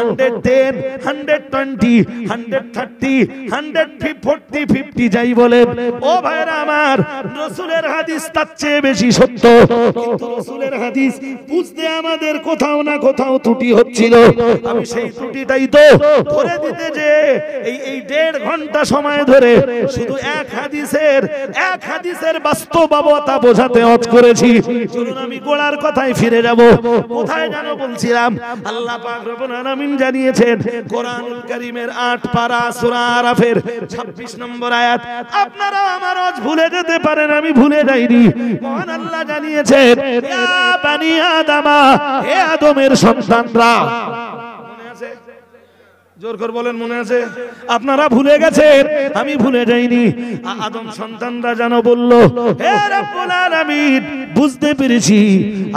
110, 120, 130, 140, 50 যাই বলেন, ও ভাইরা আমার, রাসূলের হাদিস তার চেয়ে বেশি সত্য। কিন্তু রাসূলের হাদিস বুঝতে আমাদের কোথাও না কোথাও ত্রুটি হচ্ছিল। আমি সেই ত্রুটিটাই তো ধরে দিতে যে এই 1.5 ঘন্টা সময় ধরে শুধু এক হাদিসের বাস্তবতা বোঝাতে হজ করেছি। চলুন আমি গোড়ার কথায় ফিরে যাব। কোথায় যেন বলছিলাম? আল্লাহ পাক রব্বুল আলামিন জানিয়েছেন কোরআনুল কারীমের 8 পারা সূরা আরাফের 26 নম্বর আয়াত। আপনারা আমার হজ ভুলে যেতে পারেন, আমি ভুলে যাইনি। মহান আল্লাহ জানিয়েছেন, ইয়া বানি আদমা, হে আদমের সন্তানরা। মনে আছে? জোর করে বলেন, মনে আছে? আপনারা ভুলে গেছেন, আমি ভুলে যাইনি। আদম সন্তানরা জানো বলল, হে রব্বুল আলামিন, বুঝতে পেরেছি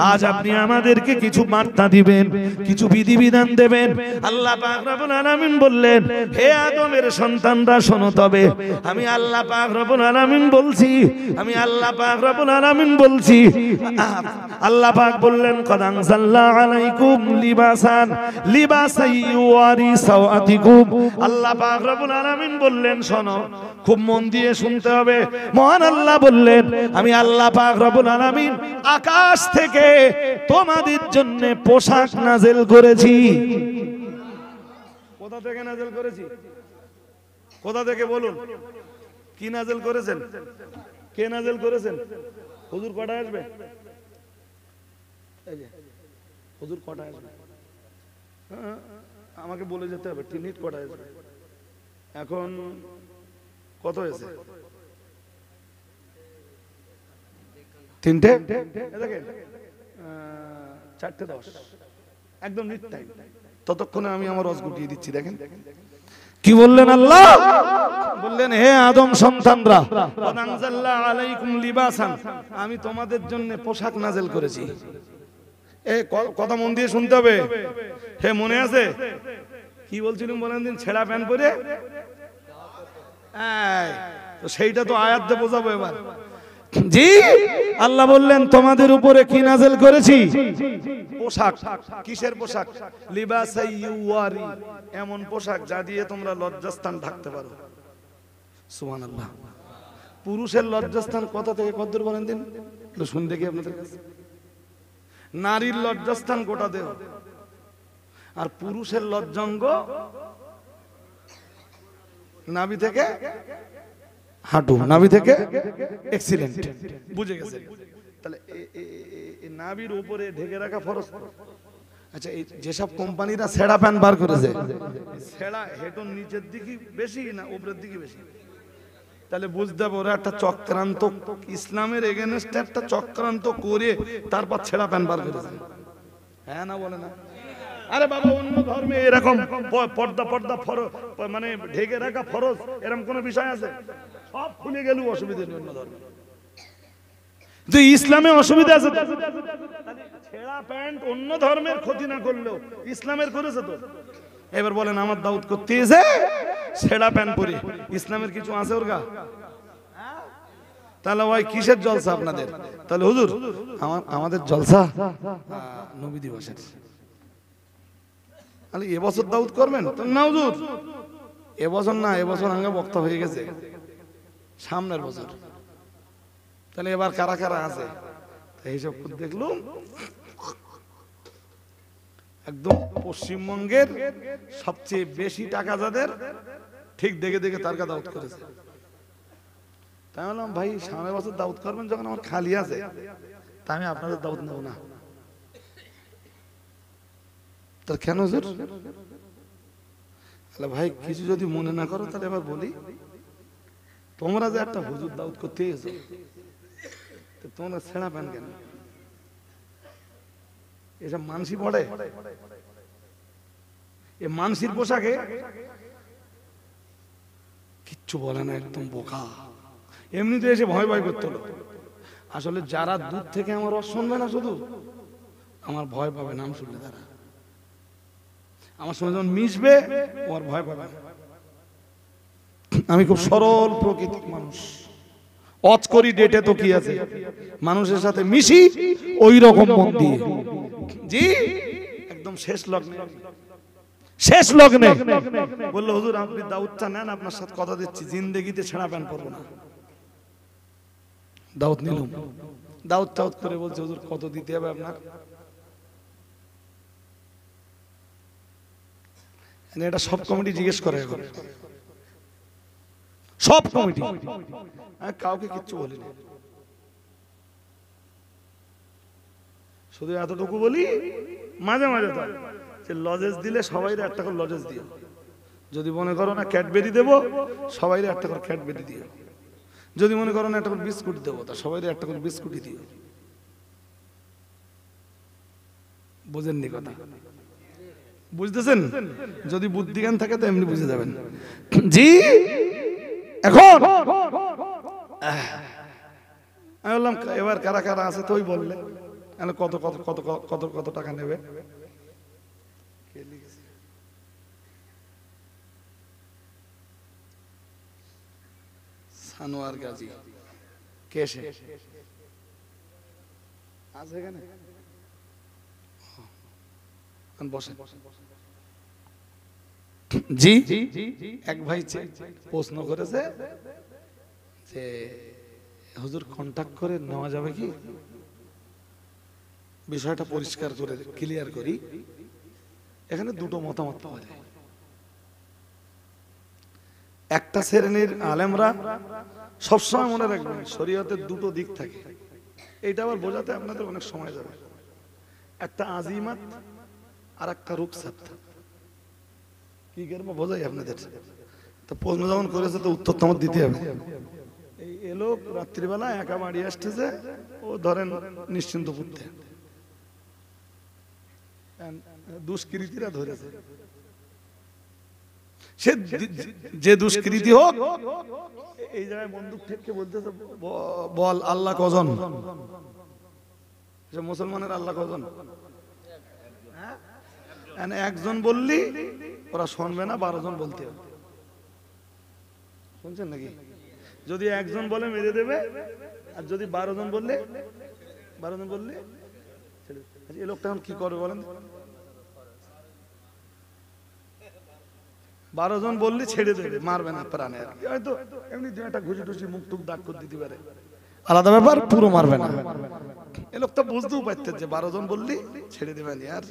আজ আপনি আমাদেরকে কিছু বার্তা দিবেন, কিছু বিধিবিধান দেবেন। আল্লাহ পাক রব্বুল আলামিন বললেন, হে আদমের সন্তানরা শোনো, তবে আমি আল্লাহ পাক রব্বুল আলামিন বলছি, আমি আল্লাহ পাক রব্বুল আলামিন বলছি। আল্লাহ পাক বললেন, কদ আনজালনা আলাইকুম লিবাসান লিবাসাইয়ুয়ারি সাওয়াতিকুম। আল্লাহ পাক রব্বুল আলামিন বললেন, শোনো, খুব মন দিয়ে শুনতে হবে। মহান আল্লাহ বললেন, আমি আল্লাহ পাক রব্বুল আলামিন আকাশ থেকে তোমাদের জন্য পোশাক নাযিল করেছি। কোথা থেকে নাযিল করেছি? কোথা থেকে বলুন? কি নাযিল করেছেন? কে নাযিল করেছেন? হুজুর কটা আসবে? এই যে হুজুর কটা আসবে? আমাকে বলে যেতে হবে টিনিট কটা আসবে। এখন কত হয়েছে? 3টে? দেখেন 4:10 একদম নিট টাইম। ততক্ষণে আমি আমার রস গুটিয়ে দিচ্ছি। দেখেন কি বললেন আল্লাহ? বললেন, হে আদম সন্তানরা, কদ আনজালনা আলাইকুম লিবাসান, আমি তোমাদের জন্য পোশাক নাযিল করেছি। এই কথা মন দিয়ে শুনতে হবে। হে মনে আছে কি বলছিলাম? বলেন দিন, ছেঁড়া প্যান্ট পরে, তো সেইটা তো আয়াত দিয়ে বোঝাবো এবার। জি, আল্লাহ বললেন তোমাদের উপরে কি নাযিল করেছি? পোশাক। কিসের পোশাক? লিবাসাই ইউয়ারি, এমন পোশাক যা দিয়ে তোমরা লজ্জাস্থান ঢাকতে পারো। সুবহানাল্লাহ। পুরুষের লজ্জাস্থান কথা থেকে কতদূর বলেন দিন, একটু শুন দেখি আপনাদের কাছে। নারীর লজ্জাস্থান গোটা দেহ, আর পুরুষের লজ্জাঙ্গ নাভি থেকে হাঁটু, নাভি থেকে এক্সিলেন্ট। বুঝে গেছে? তাহলে নাভির উপরে ঢেকে রাখা ফরজ। আচ্ছা, এই যেসব কোম্পানিরা ছেঁড়া প্যান্ট বার করেছে, ছেঁড়া হেঁটুর নিচের দিকে বেশি না উপরের দিকে বেশি? তাহলে বুঝতে হবে ওরা একটা চক্রান্ত, ইসলামের এগেনস্টে একটা চক্রান্ত করে তারপর ছেঁড়া প্যান্ট বার করেছে। হ্যাঁ না বলে না? আরে বাবা, অন্য ধর্মে এরকম পর্দা পর্দা ফরজ, মানে ঢেকে রাখা ফরজ, এরকম কোন বিষয় আছে? সব খুলে গেল, অসুবিধা নেই অন্য ধর্মে। যে ইসলামে অসুবিধা আছে, ছেঁড়া প্যান্ট অন্য ধর্মের ক্ষতি না করলেও ইসলামের করেছে তো। এবার বলেন আমার দাউদ করতে এসে ছেঁড়া প্যান্ট পরে ইসলামের কিছু আছে ওর গা? তাহলে ভাই কিসের জলসা আপনাদের? তাহলে হুজুর আমাদের জলসা নবী দিবসের। তাহলে এবছর দাউদ করবেন না হুজুর? এবছর না, এবছর আঙ্গা বক্তা হয়ে গেছে, সামনের বছর। তাহলে এবার কারা কারা আছে এইসব দেখলুম। একদম পশ্চিমবঙ্গের সবচেয়ে বেশি টাকা যাদের, ঠিক দেখে দেখে তারকা দাউদ করেছে। তাই বললাম ভাই সামনের বছর দাউদ করবেন যখন আমার খালি আছে, তা আমি আপনাদের দাউদ নেব না। তার কেন হুজুর? ভাই কিছু যদি মনে না করো তাহলে এবার বলি, তোমরা যে একটা হুজুর দাউদ করতে এসো, তোমরা ছেঁড়া প্যান্ট কেন? এসব মানসি পড়ে, এ মানসির পোশাকে কিচ্ছু বলে না, একদম বোকা। এমনিতে এসে ভয় ভয় করতে হলো। আসলে যারা দূর থেকে আমার রস শুনবে না, শুধু আমার ভয় পাবে নাম শুনলে, তারা আমার সঙ্গে যখন মিশবে ওর ভয় পাবে। আমি খুব সরল প্রকৃতির মানুষ, অজ করি ডেটে তো কি আছে, মানুষের সাথে মিশি ওই রকম মন দিয়ে। জি, একদম শেষ লগ্নে, শেষ লগ্নে বললো হুজুর আপনি দাউদটা নেন, আপনার সাথে কথা দিচ্ছি জিন্দেগিতে ছেঁড়া প্যান্ট পরবো না। দাউদ নিলাম, দাউদ টাউদ করে বলছে হুজুর কত দিতে হবে আপনার? এটা সব কমিটি জিজ্ঞেস করে এখন, সব কমিটি, কাউকে কিচ্ছু বলিনি, শুধু এতটুকু বলি মাঝে মাঝে যে লজেস দিলে সবাই একটা করে লজেস দিও। যদি মনে করো না ক্যাডবেরি দেবো, সবাই একটা করে ক্যাডবেরি দিও। যদি মনে করো না একটা করে বিস্কুট দেবো, তা সবাই একটা করে বিস্কুটই দিও। বুঝেননি কথা? বুঝতেছেন? যদি বুদ্ধিজ্ঞান থাকে তো এমনি বুঝে যাবেন। জি, এখন আমি বললাম এবার কারা কারা আছে তো বললে কত কত কত কত কত টাকা নেবে? সানোয়ার গাজী কেসে আছে এখানে, বসেন। জি, এক ভাই প্রশ্ন করেছে যে হুজুর কন্টাক্ট করে নেওয়া যাবে কি? বিষয়টা পরিষ্কার করে ক্লিয়ার করি। এখানে দুটো মতামত পাওয়া যায়। একটা শ্রেণীর আলেমরা সবসময় মনে রাখবেন শরীয়তের দুটো দিক থাকে, এইটা আবার বোঝাতে আপনাদের অনেক সময় যাবে। একটা আজিমাত আর একটা রুকসাত। কি করবো বোঝাই আপনাদের? তো প্রশ্ন যখন করেছে তো উত্তর তোমার দিতে হবে। এই এলো রাত্রিবেলা একা বাড়ি আসতেছে, ও ধরেন নিশ্চিন্ত পড়তে, দুষ্কৃতীরা ধরেছে। সে যে দুষ্কৃতি হোক, এই জায়গায় বন্দুক থেকে বলতেছে বল আল্লাহ কজন? মুসলমানের আল্লাহ কজন? একজন বললি ওরা শুনবে না, 12 জন বলতে হবে। শুনছেন নাকি? যদি একজন বলে মেরে দেবে, আর যদি 12 জন বললে এই লোকটা এখন কি করবে বলেন? 12 জন বললে ছেড়ে দেবে, মারবে না প্রাণে, হয়তো এমনি একটা ঘুষি টুসি মুখ টুক দাগ করে দিতে পারে, আলাদা ব্যাপার, পুরো মারবে না। এই লোকটা বুঝতেও পারতেন যে 12 জন বললে ছেড়ে দেবেন, আর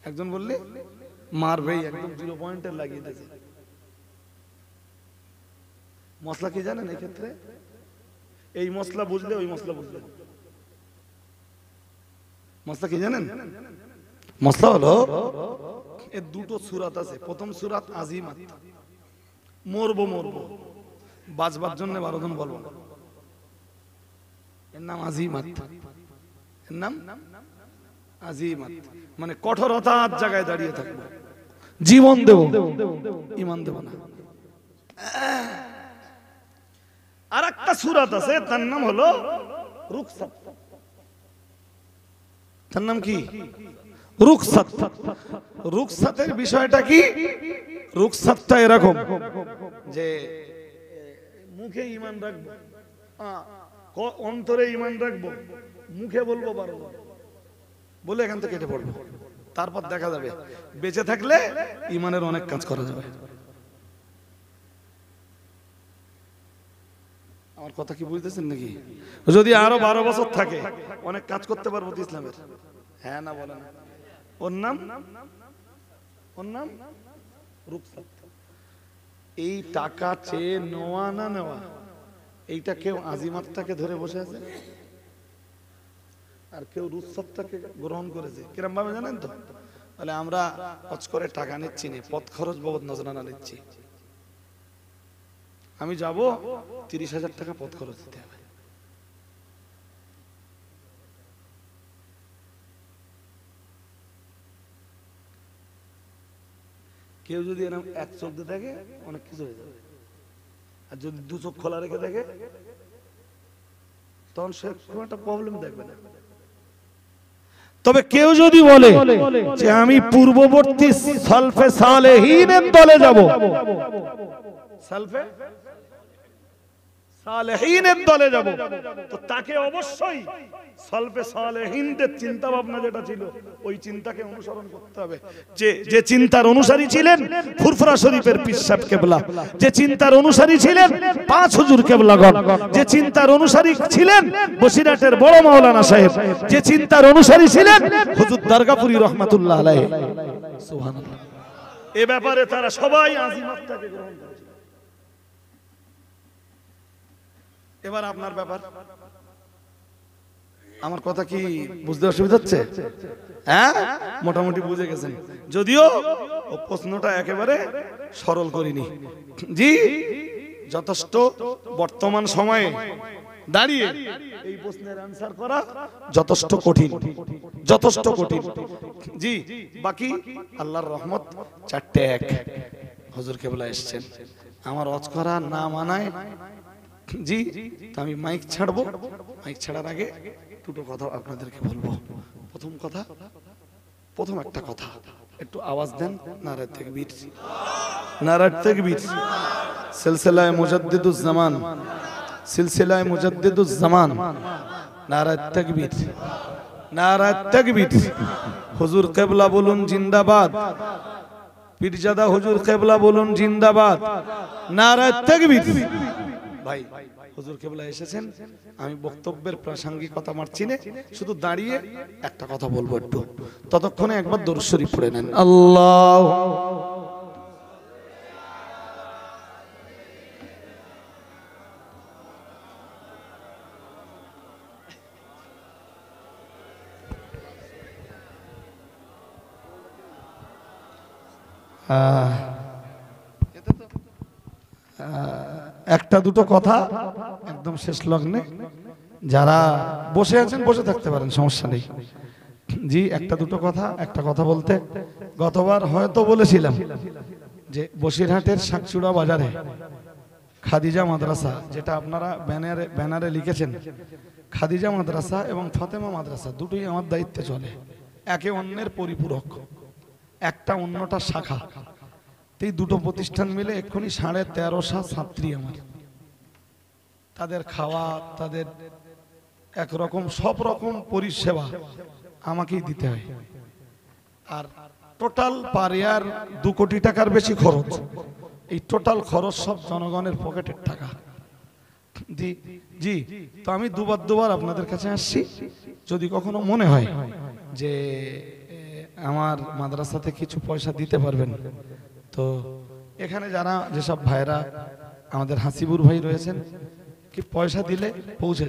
একজন বললে মারবেই, একদম 0 পয়েন্টে লাগিয়ে দিয়েছে। মশলা কি জানেন এই ক্ষেত্রে? এই মশলা বুঝলে ওই মশলা বুঝলে। মশলা কি জানেন? মশলা হলো এর 2টো সূরাত আছে। প্রথম সূরাত আজিমাত, মরবো বাঁচবার জন্য 12 জন বলবো, এর নাম আজিমাত। এর নাম আজিমাত, মানে কঠোরতার জায়গায় দাঁড়িয়ে থাকবো, জীবন দেব, ঈমান দেব না। আর একটা সূরাত আছে, তার নাম হলো রুখসাত। তার নাম কি? রুখসাত। রুখসাতের বিষয়টা কি? রুখসাতটা এরকম যে মুখে ঈমান রাখবো, অন্তরে ঈমান রাখবো, মুখে বলবো 12 বার বলে এখান থেকে কেটে পড়বো। তারপর দেখা যাবে বেঁচে থাকলে ঈমানের অনেক কাজ করা যাবে। আমার কথা কি বুঝতেছেন নাকি? যদি আরো 12 বছর থাকে অনেক কাজ করতে পারবো তো ইসলামের। হ্যাঁ না বলেন? ওর নাম রুখসাত। এই টাকা চেয়ে নেওয়া না নেওয়া, এইটা কেউ আজিমাতটাকে ধরে বসে আছে, আর কেউ রুখসাতটাকে গ্রহণ করেছে। কিরম ভাবে জানেন তো? তাহলে আমরা খরচ করে টাকা নিচ্ছি না, পথ খরচ বাবদ নজরানা নিচ্ছি। আমি যাব, 30,000 টাকা পথ খরচ দিতে হবে। কেউ যদি এরকম এক চোখ দিয়ে থাকে অনেক কিছু হয়ে যাবে, আর যদি 2 চোখ খোলা রেখে থাকে তখন সে খুব একটা প্রবলেম দেখবে না। তবে কেউ যদি বলে যে আমি পূর্ববর্তী সালফে সালেহীনের দলে যাব, সালফে সালেহীনের দলে যাব, তো তাকে অবশ্যই সালফে সালেহীনদের চিন্তা ভাবনা যেটা ছিল ওই চিন্তাকে অনুসরণ করতে হবে। যে চিন্তার অনুসারী ছিলেন ফুরফুরা শরীফের পীর সাহেব কেবলা, যে চিন্তার অনুসারী ছিলেন 5 হুজুর কেবলাগণ, যে চিন্তার অনুসারী ছিলেন বসিরহাটের বড় মাওলানা সাহেব, যে চিন্তার অনুসারী ছিলেন হুজুর দারগাপুরী রহমাতুল্লাহ আলাইহি, সুবহানাল্লাহ। এই ব্যাপারে তারা সবাই আজিমাতটাকে গ্রহণ করেছে। এবার আপনার ব্যাপার, আমার কথা কি বুঝতে অসুবিধা হচ্ছে? হ্যাঁ, মোটামুটি বুঝে গেছেন, যদিও ও প্রশ্নটা একেবারে সরল করিনি। জি, যথেষ্ট বর্তমান সময়ে দাঁড়িয়ে এই প্রশ্নের অ্যানসার করা যথেষ্ট কঠিন, যথেষ্ট কঠিন। জি, বাকি আল্লাহর রহমত 4টে 1 হুজুর কেবলা এসেছেন। আমার ওয়াজ করা না মানায় জি, তো আমি মাইক ছাড়বো। মাইক ছাড়ার আগে 2টো কথা আপনাদেরকে বলবো। প্রথম একটা কথা, একটু আওয়াজ দেন, নারায়ে তাকবীর, নারায়ে তাকবীর। সিলসিলায়ে মুজাদ্দিদুজ জামান, সিলসিলায়ে মুজাদ্দিদুজ জামান, নারায়ে তাকবীর, নারায়ে তাকবীর। হুজুর কেবলা বলুন জিন্দাবাদ, পীরজাদা হুজুর কেবলা বলুন জিন্দাবাদ, নারায়ে তাকবীর। ভাই, হুজুর কেবলা এসেছেন, আমি বক্তব্যের প্রাসঙ্গিকতা মারছি না, শুধু দাঁড়িয়ে একটা কথা বলবো। একটু ততক্ষণে একবার দরুদ শরীফ পড়ে নেন। আল্লাহ একটা 2টো কথা একদম শেষ লগ্নে, যারা বসে আছেন বসে থাকতে পারেন, সমস্যা নেই। জি, একটা 2টো কথা, একটা কথা বলতে, গতবার হয়তো বলেছিলাম যে বসিরহাটের শাকচুড়া বাজারে খাদিজা মাদ্রাসা, যেটা আপনারা ব্যানারে লিখেছেন, খাদিজা মাদ্রাসা এবং ফাতেমা মাদ্রাসা দুটোই আমার দায়িত্বে চলে, একে অন্যের পরিপূরক, একটা অন্যটার শাখা। এই দুটো প্রতিষ্ঠান মিলে এক্ষুনি 1350 ছাত্রী আমার, তাদের খাওয়া, তাদের একরকম সব রকম পরিষেবা আমাকেই দিতে হয়। আর টোটাল পার ইয়ার 2 কোটি টাকার বেশি খরচ। এই টোটাল খরচ সব জনগণের পকেটের টাকা। জি জি, তো আমি দুবার আপনাদের কাছে আসছি। যদি কখনো মনে হয় যে আমার মাদ্রাসাতে কিছু পয়সা দিতে পারবেন, তো এখানে যারা যেসব ভাইরা আমাদের হাসিবুর ভাই রয়েছেন, কি পয়সা দিলে পৌঁছে